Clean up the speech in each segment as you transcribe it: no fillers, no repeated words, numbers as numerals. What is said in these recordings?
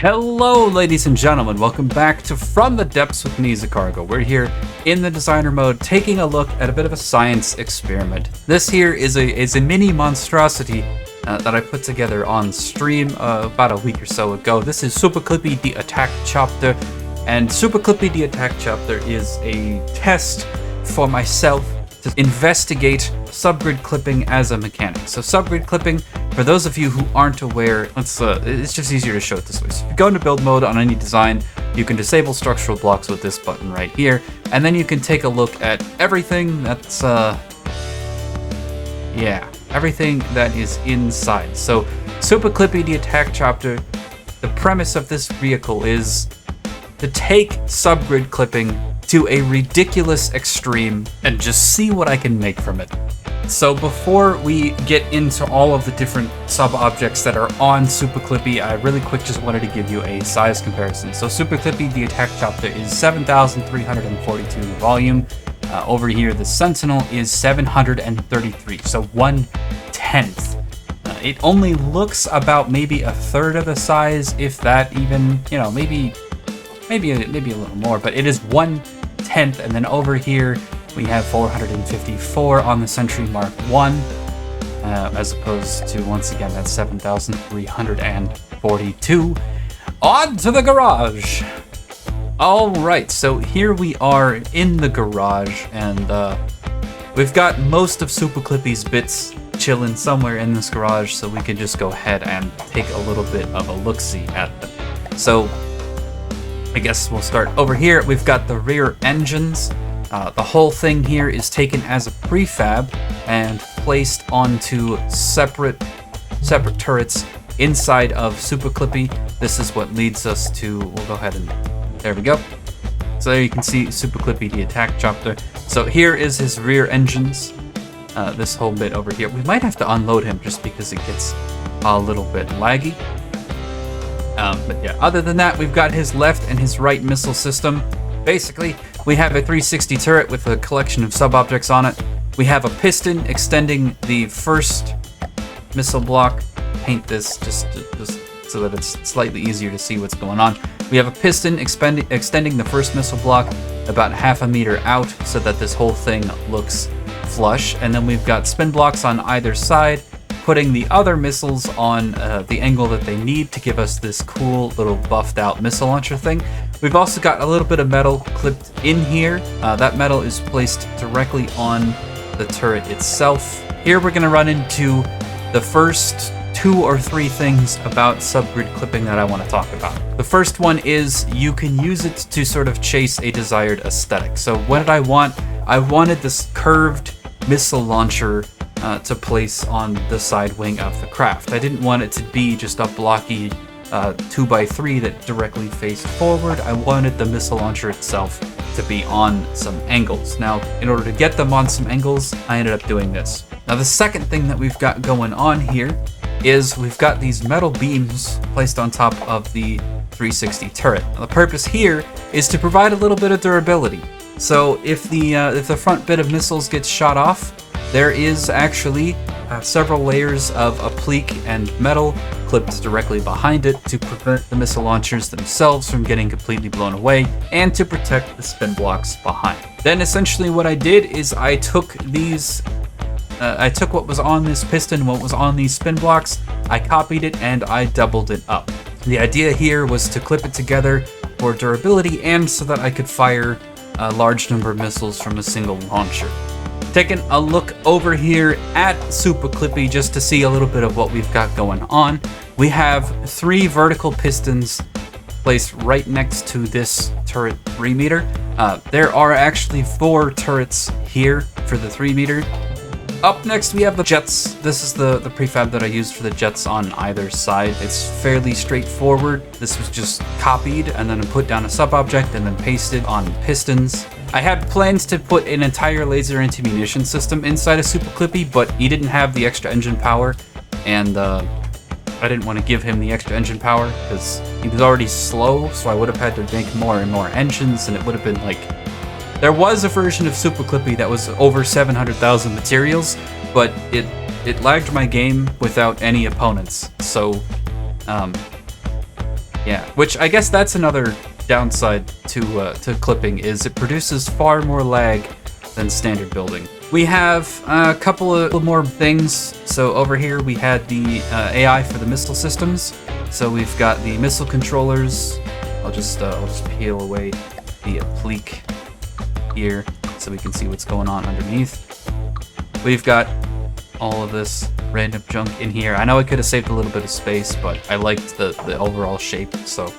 Hello, ladies and gentlemen. Welcome back to From the Depths with me, Zicargo. We're here in the designer mode, taking a look at a bit of a science experiment. This here is a mini monstrosity that I put together on stream about a week or so ago. This is Supa Clippy the Uttacc Chopter, and Supa Clippy the Uttacc Chopter is a test for myself to investigate subgrid clipping as a mechanic. So subgrid clipping, for those of you who aren't aware, it's just easier to show it this way. So if you go into build mode on any design, you can disable structural blocks with this button right here, and then you can take a look at everything that's, everything that is inside. So Supa Clippy the Uttacc Chopter, the premise of this vehicle is to take subgrid clipping to a ridiculous extreme and just see what I can make from it. So before we get into all of the different sub-objects that are on Supa Clippy, I really quick just wanted to give you a size comparison. So Supa Clippy the Uttacc Chopter is 7,342 volume. Over here, the Sentinel is 733, so 1/10. It only looks about maybe a third of the size, if that even, maybe a little more, but it is 1/10. And then over here, we have 454 on the Sentry Mark 1, as opposed to, once again, that 7,342. On to the garage! Alright, so here we are in the garage, and we've got most of Supa Clippy's bits chilling somewhere in this garage, so we can just go ahead and take a little bit of a look-see at them. So, I guess we'll start over here. We've got the rear engines. The whole thing here is taken as a prefab and placed onto separate turrets inside of Supa Clippy. This is what leads us to, we'll go ahead and, there we go. So there you can see Supa Clippy the Uttacc Chopter. So here is his rear engines. This whole bit over here. We might have to unload him just because it gets a little bit laggy. But yeah, other than that, we've got his left and his right missile system. Basically, we have a 360 turret with a collection of sub-objects on it. We have a piston extending the first missile block. Paint this just so that it's slightly easier to see what's going on. We have a piston extending the first missile block about half a meter out so that this whole thing looks flush. And then we've got spin blocks on either side, putting the other missiles on the angle that they need to give us this cool little buffed out missile launcher thing. We've also got a little bit of metal clipped in here. That metal is placed directly on the turret itself. Here we're gonna run into the first 2 or 3 things about subgrid clipping that I want to talk about. The first one is you can use it to sort of chase a desired aesthetic. So what did I want? I wanted this curved missile launcher to place on the side wing of the craft. I didn't want it to be just a blocky 2x3 that directly faced forward. I wanted the missile launcher itself to be on some angles. Now, in order to get them on some angles, I ended up doing this. Now, the second thing that we've got going on here is we've got these metal beams placed on top of the 360 turret. Now, the purpose here is to provide a little bit of durability. So if the front bit of missiles gets shot off, there is actually several layers of applique and metal clipped directly behind it to prevent the missile launchers themselves from getting completely blown away and to protect the spin blocks behind. Then essentially what I did is I took what was on this piston, what was on these spin blocks, I copied it and I doubled it up. The idea here was to clip it together for durability and so that I could fire a large number of missiles from a single launcher. Taking a look over here at Supa Clippy just to see a little bit of what we've got going on. We have 3 vertical pistons placed right next to this turret 3 meter. There are actually 4 turrets here for the 3 meter. Up next we have the jets. This is the prefab that I used for the jets on either side. It's fairly straightforward. This was just copied and then put down a sub-object and then pasted on pistons. I had plans to put an entire laser anti-munition system inside of Supa Clippy, but he didn't have the extra engine power, and I didn't want to give him the extra engine power because he was already slow, so I would have had to make more and more engines, and it would have been like... There was a version of Supa Clippy that was over 700,000 materials, but it lagged my game without any opponents, so Yeah, which I guess that's another downside to clipping, is it produces far more lag than standard building. We have a couple of more things. So over here we had the AI for the missile systems. So we've got the missile controllers. I'll just peel away the applique here so we can see what's going on underneath. We've got all of this random junk in here. I know I could have saved a little bit of space, but I liked the overall shape. So,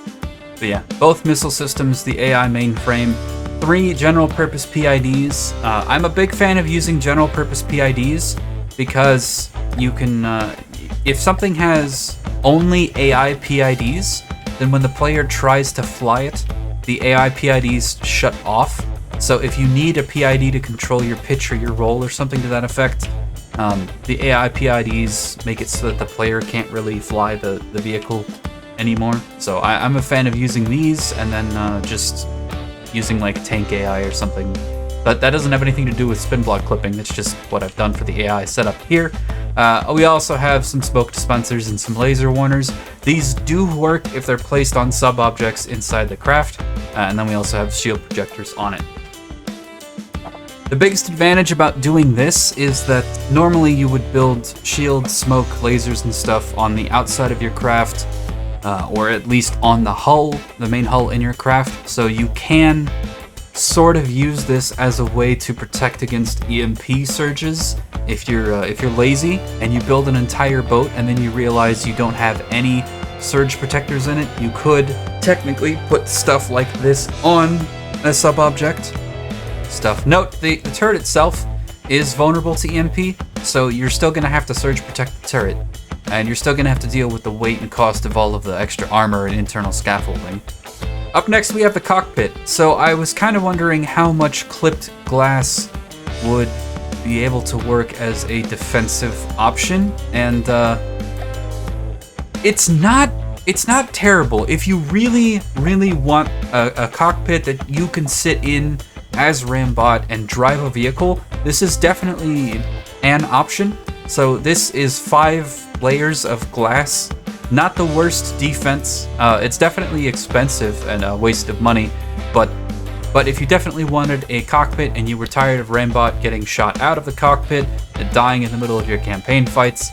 but yeah, both missile systems, the AI mainframe, 3 general purpose PIDs. I'm a big fan of using general purpose PIDs because you can, if something has only AI PIDs, then when the player tries to fly it, the AI PIDs shut off. So if you need a PID to control your pitch or your roll or something to that effect, the AI PIDs make it so that the player can't really fly the vehicle anymore. So I'm a fan of using these, and then just using like tank AI or something. But that doesn't have anything to do with spin block clipping. That's just what I've done for the AI setup here. We also have some smoke dispensers and some laser warners. These do work if they're placed on sub-objects inside the craft. And then we also have shield projectors on it. The biggest advantage about doing this is that normally you would build shield, smoke, lasers, and stuff on the outside of your craft, or at least on the hull, the main hull in your craft. So you can sort of use this as a way to protect against EMP surges. If you're lazy and you build an entire boat and then you realize you don't have any surge protectors in it, you could technically put stuff like this on a sub-object. Note, the turret itself is vulnerable to EMP, so you're still going to have to surge protect the turret, and you're still going to have to deal with the weight and cost of all of the extra armor and internal scaffolding. Up next we have the cockpit. So I was kind of wondering how much clipped glass would be able to work as a defensive option, and it's not terrible. If you really want a cockpit that you can sit in as Rambot and drive a vehicle, this is definitely an option. So this is 5 layers of glass. Not the worst defense. It's definitely expensive and a waste of money, but if you definitely wanted a cockpit and you were tired of Rambot getting shot out of the cockpit and dying in the middle of your campaign fights,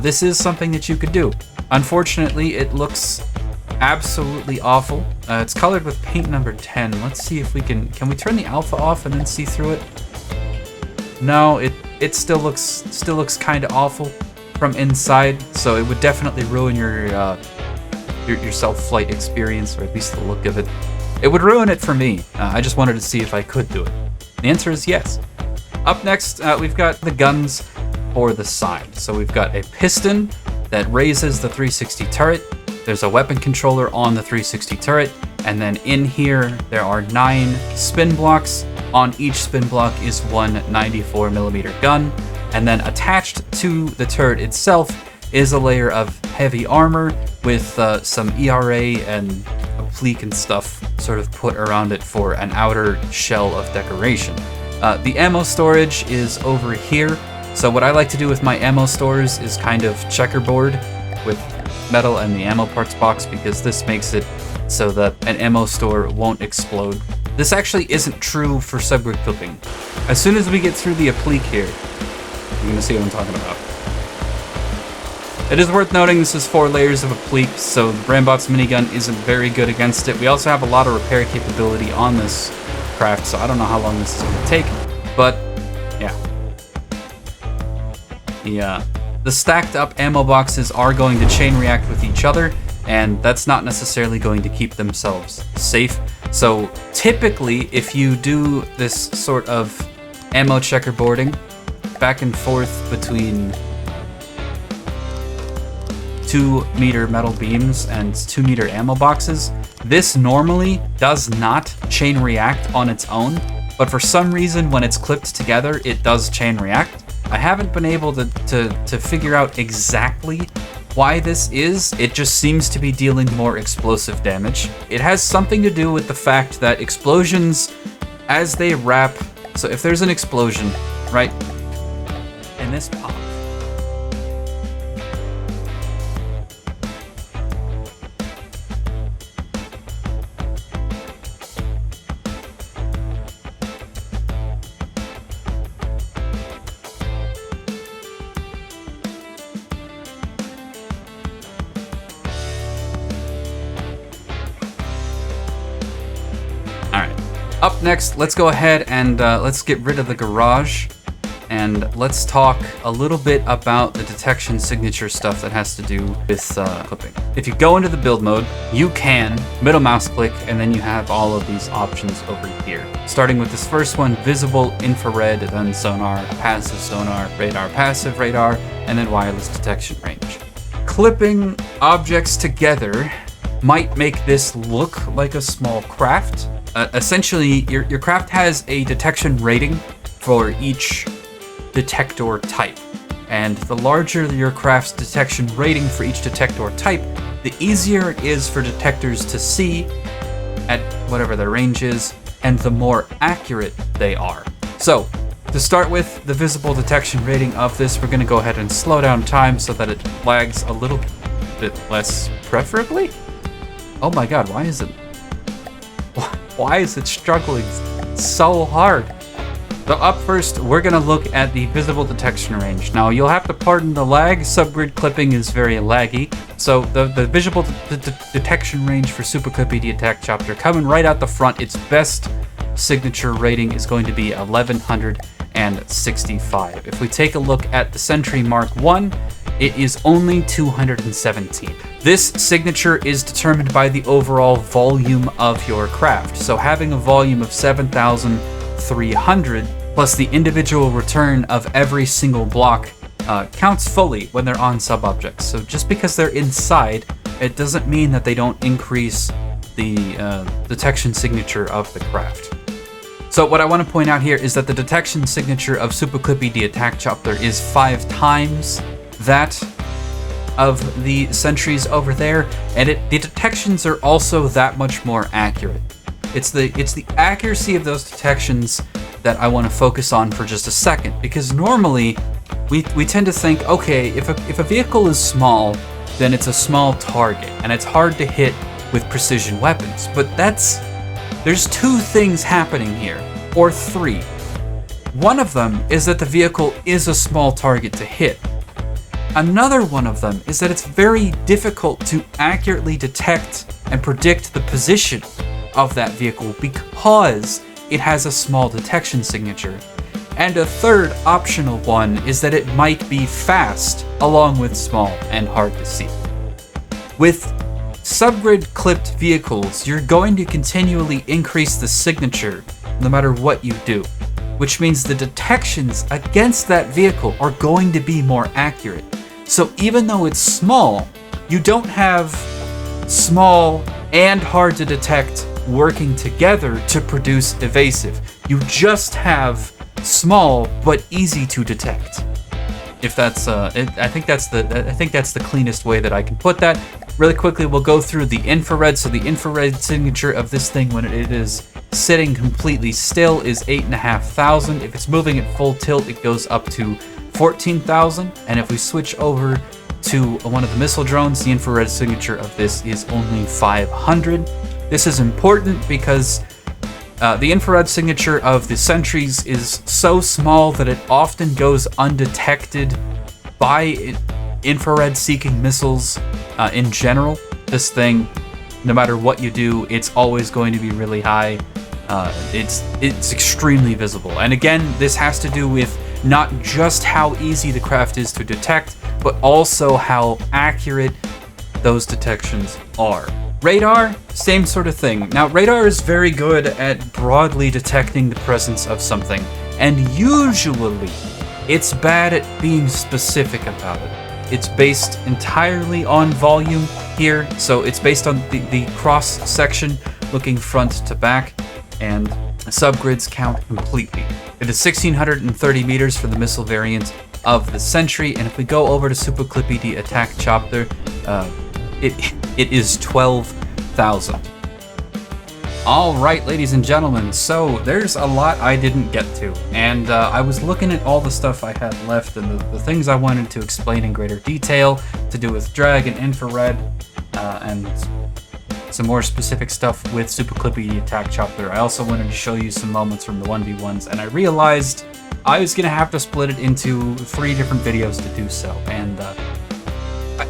this is something that you could do. Unfortunately, it looks absolutely awful. It's colored with paint number 10. Let's see if we can we turn the alpha off and then see through it? No, it still looks kind of awful from inside, so it would definitely ruin your self-flight experience, or at least the look of it. It would ruin it for me. I just wanted to see if I could do it. The answer is yes. Up next, we've got the guns for the side. So we've got a piston that raises the 360 turret. There's a weapon controller on the 360 turret, and then in here there are 9 spin blocks. On each spin block is one 94mm gun, and then attached to the turret itself is a layer of heavy armor with some ERA and applique and stuff sort of put around it for an outer shell of decoration. The ammo storage is over here. So what I like to do with my ammo stores is kind of checkerboard with metal and the ammo parts box, because this makes it so that an ammo store won't explode. This actually isn't true for subgrid clipping. As soon as we get through the applique here, you're gonna see what I'm talking about. It is worth noting this is 4 layers of applique, so Rambot's minigun isn't very good against it. We also have a lot of repair capability on this craft, so I don't know how long this is gonna take, but yeah. The stacked up ammo boxes are going to chain react with each other, and that's not necessarily going to keep themselves safe. So typically, if you do this sort of ammo checkerboarding back and forth between 2-meter metal beams and 2-meter ammo boxes, this normally does not chain react on its own, but for some reason when it's clipped together, it does chain react. I haven't been able to figure out exactly why this is. It just seems to be dealing more explosive damage. It has something to do with the fact that explosions, as they wrap, so if there's an explosion, right, and this pops, Up next, let's go ahead and let's get rid of the garage. And let's talk a little bit about the detection signature stuff that has to do with clipping. If you go into the build mode, you can middle mouse click, and then you have all of these options over here. Starting with this first one, visible, infrared, then sonar, passive sonar, radar, passive radar, and then wireless detection range. Clipping objects together might make this look like a small craft. Essentially, your craft has a detection rating for each detector type, and the larger your craft's detection rating for each detector type, the easier it is for detectors to see at whatever their range is, and the more accurate they are. So, to start with the visible detection rating of this, we're going to go ahead and slow down time so that it lags a little bit less, preferably. Oh my god, why is it struggling so hard? So up first, we're gonna look at the visible detection range. Now you'll have to pardon the lag, subgrid clipping is very laggy. So the visible detection range for Supa Clippy the Uttacc Chopter, coming right out the front, its best signature rating is going to be 1165. If we take a look at the Sentry Mark 1, it is only 217. This signature is determined by the overall volume of your craft. So having a volume of 7,300 plus the individual return of every single block counts fully when they're on sub-objects. So just because they're inside, it doesn't mean that they don't increase the detection signature of the craft. So what I want to point out here is that the detection signature of Supa Clippy the Uttacc Chopter is 5 times that of the sentries over there, and the detections are also that much more accurate. It's the accuracy of those detections that I want to focus on for just a second, because normally we tend to think, okay, if a vehicle is small, then it's a small target and it's hard to hit with precision weapons. But there's 2 things happening here, or 3. One of them is that the vehicle is a small target to hit. Another one of them is that it's very difficult to accurately detect and predict the position of that vehicle because it has a small detection signature. And a third optional one is that it might be fast along with small and hard to see. With subgrid clipped vehicles, you're going to continually increase the signature no matter what you do, which means the detections against that vehicle are going to be more accurate. So even though it's small, you don't have small and hard to detect working together to produce evasive. You just have small but easy to detect. If that's I think that's the cleanest way that I can put that. Really quickly, we'll go through the infrared. So the infrared signature of this thing when it is sitting completely still is 8,500. If it's moving at full tilt, it goes up to 14,000. And if we switch over to one of the missile drones, the infrared signature of this is only 500. This is important because the infrared signature of the sentries is so small that it often goes undetected by infrared-seeking missiles in general. This thing, no matter what you do, it's always going to be really high. It's extremely visible. And again, this has to do with not just how easy the craft is to detect, but also how accurate those detections are. Radar, same sort of thing. Now, radar is very good at broadly detecting the presence of something, and usually it's bad at being specific about it. It's based entirely on volume here, so it's based on the cross-section looking front to back, and subgrids count completely. It is 1,630 meters for the missile variant of the Sentry, and if we go over to Supa Clippy the Uttacc Chopter, it is 12,000. All right, ladies and gentlemen, so there's a lot I didn't get to, and I was looking at all the stuff I had left and the things I wanted to explain in greater detail to do with drag and infrared, and some more specific stuff with Supa Clippy the Uttacc Chopter. I also wanted to show you some moments from the 1v1s, and I realized I was gonna have to split it into 3 different videos to do so, and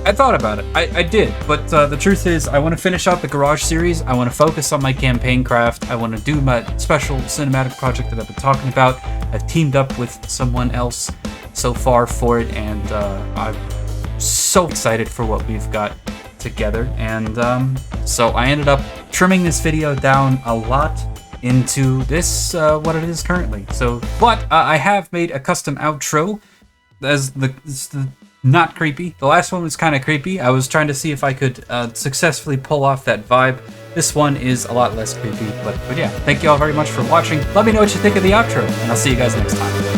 I thought about it. I did, but the truth is I want to finish out the Garage series. I want to focus on my campaign craft. I want to do my special cinematic project that I've been talking about. I've teamed up with someone else so far for it, and I'm so excited for what we've got together. And so I ended up trimming this video down a lot into this, what it is currently. So, but I have made a custom outro as the not creepy. The last one was kind of creepy. I was trying to see if I could successfully pull off that vibe. This one is a lot less creepy, but yeah, thank you all very much for watching. Let me know what you think of the outro, and I'll see you guys next time.